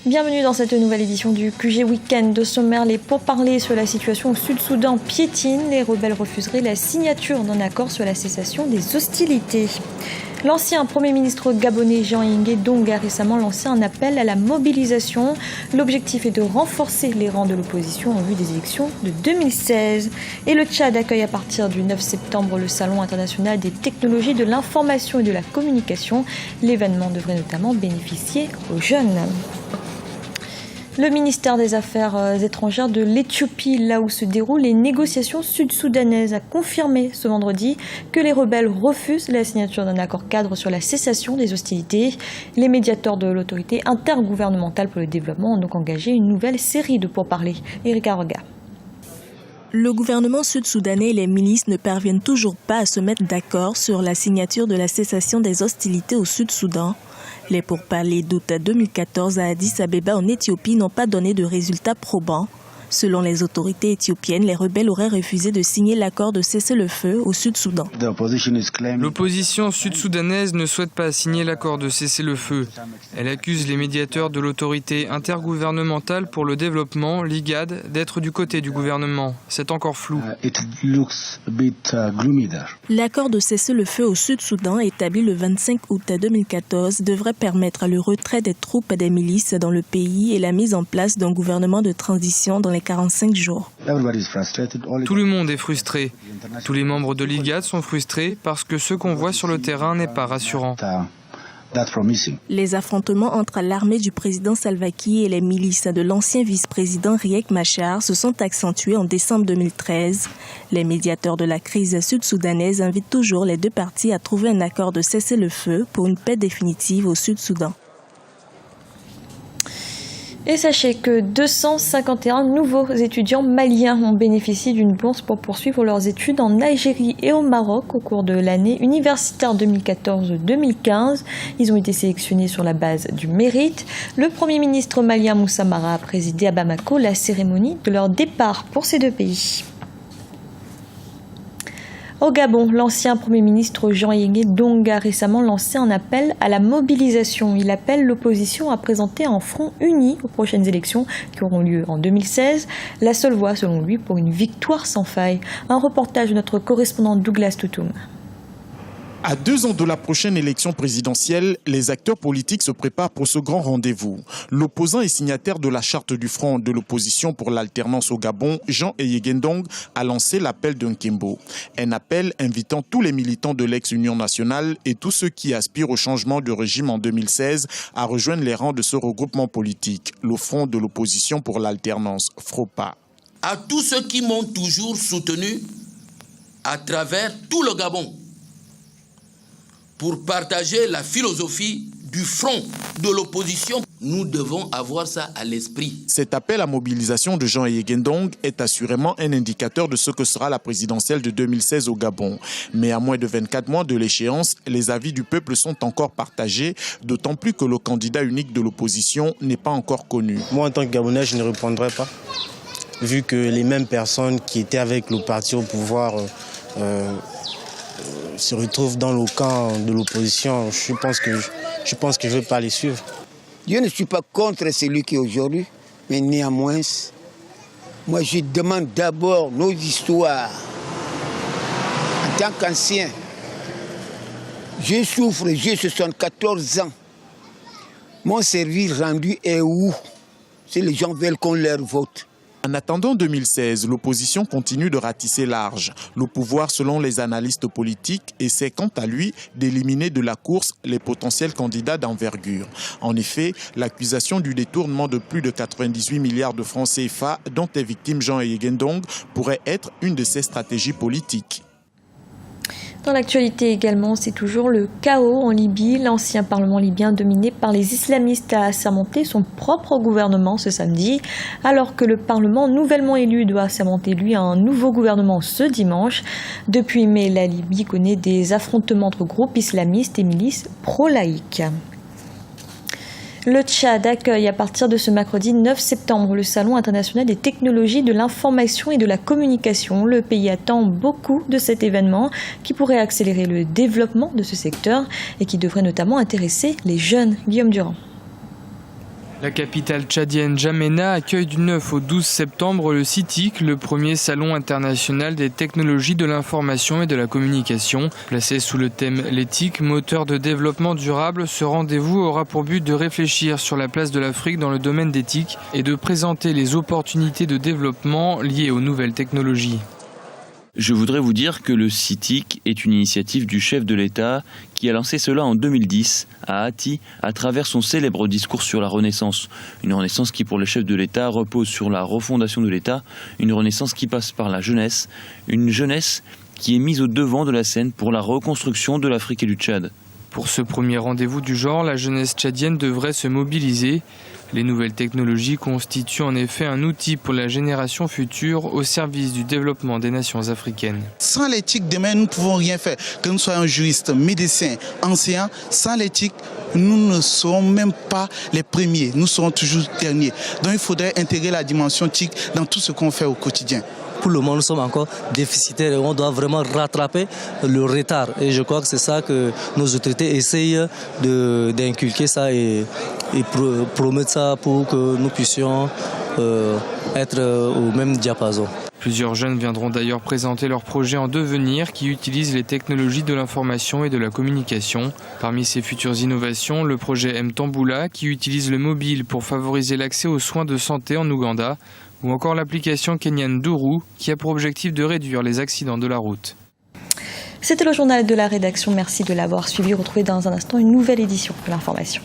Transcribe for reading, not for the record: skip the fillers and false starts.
Bienvenue dans cette nouvelle édition du QG Week-end. De sommaire, les pourparlers sur la situation au Sud-Soudan piétinent. Les rebelles refuseraient la signature d'un accord sur la cessation des hostilités. L'ancien Premier ministre gabonais Jean-Yves Ndong a récemment lancé un appel à la mobilisation. L'objectif est de renforcer les rangs de l'opposition en vue des élections de 2016. Et le Tchad accueille à partir du 9 septembre le Salon international des technologies de l'information et de la communication. L'événement devrait notamment bénéficier aux jeunes. Le ministère des Affaires étrangères de l'Éthiopie, là où se déroulent les négociations sud-soudanaises, a confirmé ce vendredi que les rebelles refusent la signature d'un accord cadre sur la cessation des hostilités. Les médiateurs de l'autorité intergouvernementale pour le développement ont donc engagé une nouvelle série de pourparlers. Erika Roga. Le gouvernement sud-soudanais et les milices ne parviennent toujours pas à se mettre d'accord sur la signature de la cessation des hostilités au Sud-Soudan. Les pourparlers d'août 2014 à Addis Abeba en Éthiopie n'ont pas donné de résultats probants. Selon les autorités éthiopiennes, les rebelles auraient refusé de signer l'accord de cessez-le-feu au Sud-Soudan. L'opposition sud-soudanaise ne souhaite pas signer l'accord de cessez-le-feu. Elle accuse les médiateurs de l'autorité intergouvernementale pour le développement, l'IGAD, d'être du côté du gouvernement. C'est encore flou. L'accord de cessez-le-feu au Sud-Soudan, établi le 25 août 2014, devrait permettre le retrait des troupes des milices dans le pays et la mise en place d'un gouvernement de transition dans les 45 jours. Tout le monde est frustré. Tous les membres de l'IGAD sont frustrés parce que ce qu'on voit sur le terrain n'est pas rassurant. Les affrontements entre l'armée du président Salva Kiir et les milices de l'ancien vice-président Riek Machar se sont accentués en décembre 2013. Les médiateurs de la crise sud-soudanaise invitent toujours les deux parties à trouver un accord de cessez-le-feu pour une paix définitive au Sud-Soudan. Et sachez que 251 nouveaux étudiants maliens ont bénéficié d'une bourse pour poursuivre leurs études en Algérie et au Maroc au cours de l'année universitaire 2014-2015. Ils ont été sélectionnés sur la base du mérite. Le Premier ministre malien Moussa Mara a présidé à Bamako la cérémonie de leur départ pour ces deux pays. Au Gabon, l'ancien Premier ministre Jean-Yves Ndong a récemment lancé un appel à la mobilisation. Il appelle l'opposition à présenter un front uni aux prochaines élections qui auront lieu en 2016. La seule voie, selon lui, pour une victoire sans faille. Un reportage de notre correspondant Douglas Toutoum. À 2 ans de la prochaine élection présidentielle, les acteurs politiques se préparent pour ce grand rendez-vous. L'opposant et signataire de la charte du Front de l'opposition pour l'alternance au Gabon, Jean-Yves Ndong, a lancé l'appel d'un Nkembo. Un appel invitant tous les militants de l'ex-Union nationale et tous ceux qui aspirent au changement de régime en 2016 à rejoindre les rangs de ce regroupement politique, le Front de l'opposition pour l'alternance, FROPA. À tous ceux qui m'ont toujours soutenu à travers tout le Gabon, pour partager la philosophie du front de l'opposition. Nous devons avoir ça à l'esprit. Cet appel à mobilisation de Jean-Yves Ndong est assurément un indicateur de ce que sera la présidentielle de 2016 au Gabon. Mais à moins de 24 mois de l'échéance, les avis du peuple sont encore partagés, d'autant plus que le candidat unique de l'opposition n'est pas encore connu. Moi, en tant que Gabonais, je ne répondrai pas, vu que les mêmes personnes qui étaient avec le parti au pouvoir se retrouvent dans le camp de l'opposition. Je pense que je ne vais pas les suivre. Je ne suis pas contre celui qui est aujourd'hui, mais néanmoins, moi je demande d'abord nos histoires. En tant qu'ancien, je souffre, j'ai 74 ans. Mon service rendu est où? Si les gens veulent qu'on leur vote. En attendant 2016, l'opposition continue de ratisser large. Le pouvoir, selon les analystes politiques, essaie quant à lui d'éliminer de la course les potentiels candidats d'envergure. En effet, l'accusation du détournement de plus de 98 milliards de francs CFA dont est victime Jean-Yves Ndong pourrait être une de ses stratégies politiques. Dans l'actualité également, c'est toujours le chaos en Libye. L'ancien Parlement libyen dominé par les islamistes a assermenté son propre gouvernement ce samedi, alors que le Parlement nouvellement élu doit assermenter lui un nouveau gouvernement ce dimanche. Depuis mai, la Libye connaît des affrontements entre groupes islamistes et milices pro-laïques. Le Tchad accueille à partir de ce mercredi 9 septembre le Salon international des technologies de l'information et de la communication. Le pays attend beaucoup de cet événement qui pourrait accélérer le développement de ce secteur et qui devrait notamment intéresser les jeunes. Guillaume Durand. La capitale tchadienne N'Djamena accueille du 9 au 12 septembre le CITIC, le premier salon international des technologies de l'information et de la communication. Placé sous le thème « L'éthique, moteur de développement durable », ce rendez-vous aura pour but de réfléchir sur la place de l'Afrique dans le domaine d'éthique et de présenter les opportunités de développement liées aux nouvelles technologies. Je voudrais vous dire que le CITIC est une initiative du chef de l'État qui a lancé cela en 2010 à Hati à travers son célèbre discours sur la Renaissance. Une Renaissance qui pour le chef de l'État repose sur la refondation de l'État, une Renaissance qui passe par la jeunesse, une jeunesse qui est mise au devant de la scène pour la reconstruction de l'Afrique et du Tchad. Pour ce premier rendez-vous du genre, la jeunesse tchadienne devrait se mobiliser. Les nouvelles technologies constituent en effet un outil pour la génération future au service du développement des nations africaines. Sans l'éthique, demain, nous ne pouvons rien faire. Que nous soyons juristes, médecins, enseignants, sans l'éthique, nous ne serons même pas les premiers. Nous serons toujours derniers. Donc il faudrait intégrer la dimension éthique dans tout ce qu'on fait au quotidien. Pour le moment, nous sommes encore déficitaires et on doit vraiment rattraper le retard. Et je crois que c'est ça que nos autorités essayent d'inculquer ça et promettre ça pour que nous puissions être au même diapason. Plusieurs jeunes viendront d'ailleurs présenter leurs projets en devenir qui utilisent les technologies de l'information et de la communication. Parmi ces futures innovations, le projet Mtambula qui utilise le mobile pour favoriser l'accès aux soins de santé en Ouganda, ou encore l'application kenyane Duru qui a pour objectif de réduire les accidents de la route. C'était le journal de la rédaction. Merci de l'avoir suivi. Retrouvez dans un instant une nouvelle édition de l'information.